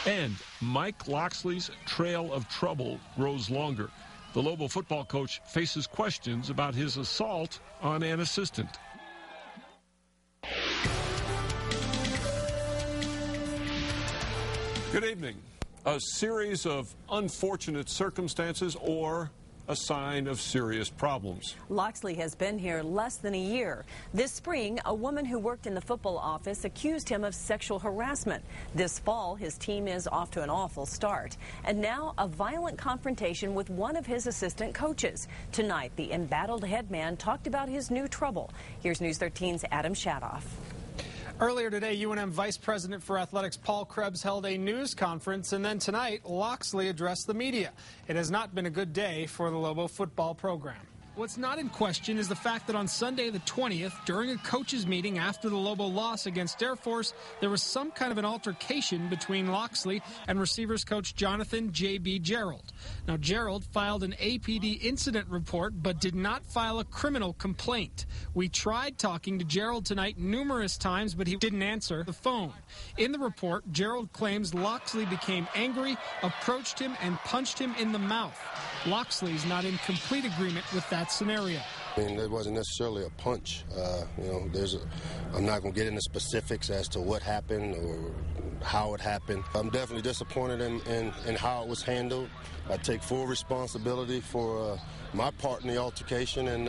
And Mike Locksley's trail of trouble grows longer. The Lobo football coach faces questions about his assault on an assistant. Good evening. A series of unfortunate circumstances or a sign of serious problems. Locksley has been here less than a year. This spring, a woman who worked in the football office accused him of sexual harassment. This fall, his team is off to an awful start. And now, a violent confrontation with one of his assistant coaches. Tonight, the embattled head man talked about his new trouble. Here's News 13's Adam Shadoff. Earlier today, UNM Vice President for Athletics Paul Krebs held a news conference, and then tonight, Locksley addressed the media. It has not been a good day for the Lobo football program. What's not in question is the fact that on Sunday the 20th, during a coaches meeting after the Lobo loss against Air Force, there was some kind of an altercation between Locksley and receivers coach Jonathan J.B. Gerald. Now, Gerald filed an APD incident report but did not file a criminal complaint. We tried talking to Gerald tonight numerous times, but he didn't answer the phone. In the report, Gerald claims Locksley became angry, approached him, and punched him in the mouth. Locksley's not in complete agreement with that scenario. I mean, it wasn't necessarily a punch. I'm not going to get into specifics as to what happened or how it happened. I'm definitely disappointed in how it was handled. I take full responsibility for my part in the altercation and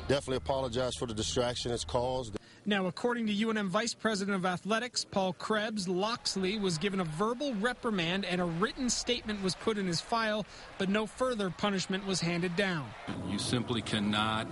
definitely apologize for the distraction it's caused. Now, according to UNM Vice President of Athletics Paul Krebs, Locksley was given a verbal reprimand and a written statement was put in his file, but no further punishment was handed down. You simply cannot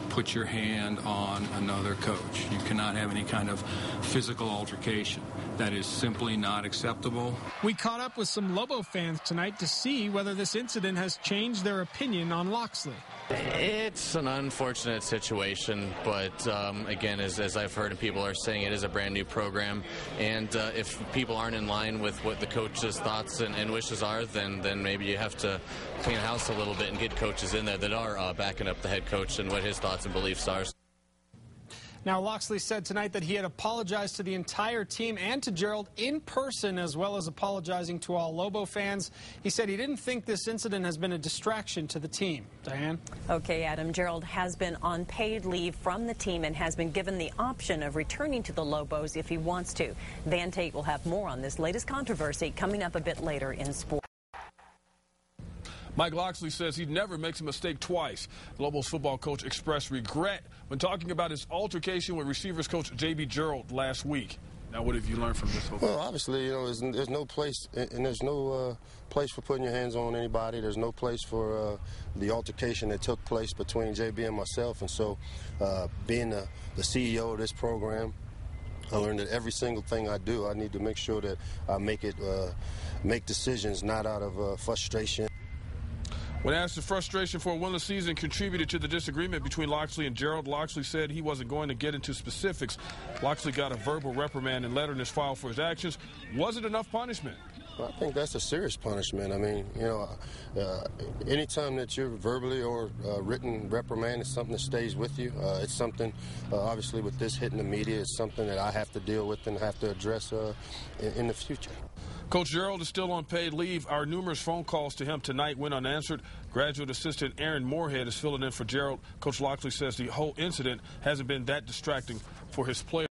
put your hand on another coach. You cannot have any kind of physical altercation. That is simply not acceptable. We caught up with some Lobo fans tonight to see whether this incident has changed their opinion on Locksley. It's an unfortunate situation, but again, as I've heard and people are saying, it is a brand new program, and if people aren't in line with what the coach's thoughts and wishes are, then maybe you have to clean house a little bit and get coaches in there that are backing up the head coach and what his thoughts and beliefs are. Now, Locksley said tonight that he had apologized to the entire team and to Gerald in person, as well as apologizing to all Lobo fans. He said he didn't think this incident has been a distraction to the team. Diane? Okay, Adam. Gerald has been on paid leave from the team and has been given the option of returning to the Lobos if he wants to. Van Tate will have more on this latest controversy coming up a bit later in sport. Mike Locksley says he never makes a mistake twice. Lobos football coach expressed regret when talking about his altercation with receivers coach J.B. Gerald last week. Now, what have you learned from this whole thing? Well, obviously, there's no place, and there's no place for putting your hands on anybody. There's no place for the altercation that took place between J.B. and myself. And so, being the CEO of this program, I learned that every single thing I do, I need to make sure that I make decisions not out of frustration. When asked if frustration for a winless season contributed to the disagreement between Locksley and Gerald, Locksley said he wasn't going to get into specifics. Locksley got a verbal reprimand and letter in his file for his actions. Was it enough punishment? I think that's a serious punishment. I mean, anytime that you're verbally or written reprimand, it's something that stays with you. It's something, obviously, with this hitting the media, it's something that I have to deal with and have to address in the future. Coach Gerald is still on paid leave. Our numerous phone calls to him tonight went unanswered. Graduate assistant Aaron Moorhead is filling in for Gerald. Coach Locksley says the whole incident hasn't been that distracting for his players.